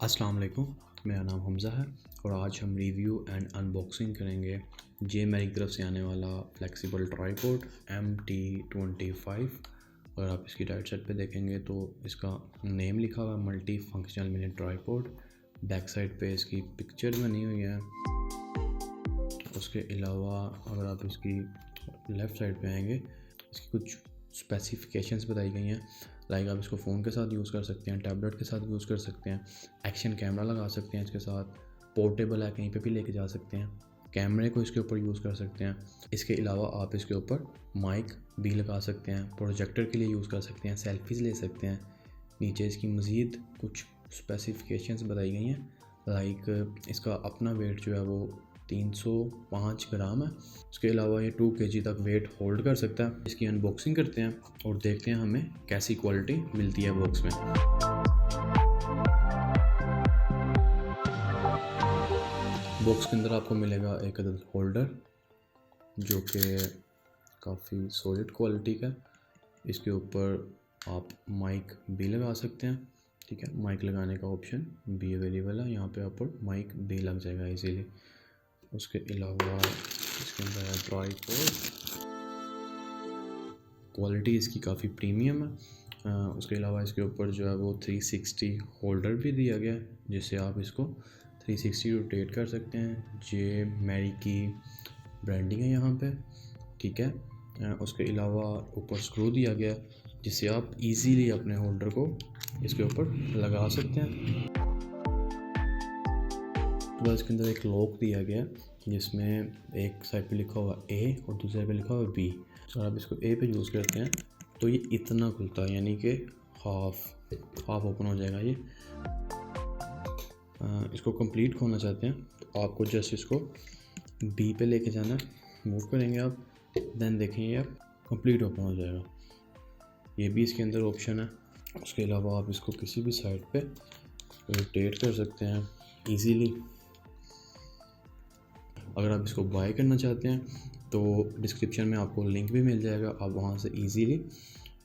अस्सलाम वालेकुम, मेरा नाम हमज़ा है और आज हम रिव्यू एंड अनबॉक्सिंग करेंगे Jmary की तरफ से आने वाला फ्लेक्सिबल ट्राईपॉड MT-25। अगर आप इसकी राइट साइड पे देखेंगे तो इसका नेम लिखा हुआ है multi functional mini tripod. Back side पे इसकी पिक्चर बनी हुई है। उसके अलावा अगर आप इसकी लेफ़्ट साइड पे आएंगे, इसकी कुछ स्पेसिफिकेशंस बताई गई हैं। लाइक आप इसको फ़ोन के साथ यूज़ कर सकते हैं, टैबलेट के साथ यूज़ कर सकते हैं, एक्शन कैमरा लगा सकते हैं इसके साथ, पोर्टेबल है, कहीं पे भी लेके जा सकते हैं, कैमरे को इसके ऊपर यूज़ कर सकते हैं। इसके अलावा आप इसके ऊपर माइक भी लगा सकते हैं, प्रोजेक्टर के लिए यूज़ कर सकते हैं, सेल्फीज़ ले सकते हैं। नीचे इसकी मज़ीद कुछ स्पेसिफिकेशंस बताई गई हैं। लाइक इसका अपना वेट जो है वो 305 ग्राम है। उसके अलावा ये 2 kg तक वेट होल्ड कर सकता है। इसकी अनबॉक्सिंग करते हैं और देखते हैं हमें कैसी क्वालिटी मिलती है बॉक्स में। बॉक्स के अंदर आपको मिलेगा एक अदद होल्डर जो कि काफ़ी सॉलिड क्वालिटी का। इसके ऊपर आप माइक भी लगा सकते हैं, ठीक है। माइक लगाने का ऑप्शन भी अवेलेबल है, यहाँ पे आपको माइक भी लग जाएगा इजीली। उसके अलावा इसके अंदर है ट्राईपॉड, क्वालिटी इसकी काफ़ी प्रीमियम है। उसके अलावा इसके ऊपर जो है वो 360 होल्डर भी दिया गया है, जिससे आप इसको 360 रोटेट कर सकते हैं। Jmary की ब्रांडिंग है यहाँ पे, ठीक है। उसके अलावा ऊपर स्क्रू दिया गया है, जिससे आप इजीली अपने होल्डर को इसके ऊपर लगा सकते हैं। तो इसके अंदर एक लॉक दिया गया जिसमें एक साइड पे लिखा हुआ A और दूसरे साइड पे लिखा हुआ B। अगर आप इसको A पे यूज़ करते हैं तो ये इतना खुलता है, यानी कि हाफ ओपन हो जाएगा ये। इसको कंप्लीट खोलना चाहते हैं तो आपको जस्ट इसको B पे लेके जाना है, मूव करेंगे आप, देन देखेंगे आप कंप्लीट ओपन हो जाएगा। ये भी इसके अंदर ऑप्शन है। उसके अलावा आप इसको किसी भी साइड पे रोटेट कर सकते हैं ईजीली। अगर आप इसको बाय करना चाहते हैं तो डिस्क्रिप्शन में आपको लिंक भी मिल जाएगा, आप वहां से इजीली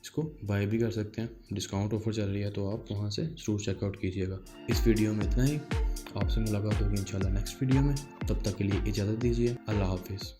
इसको बाय भी कर सकते हैं। डिस्काउंट ऑफर चल रही है तो आप वहां से ज़रूर चेकआउट कीजिएगा। इस वीडियो में इतना ही, आपसे मुलाकात होगी इंशाल्लाह नेक्स्ट वीडियो में। तब तक के लिए इजाज़त दीजिए। अल्लाह हाफिज़।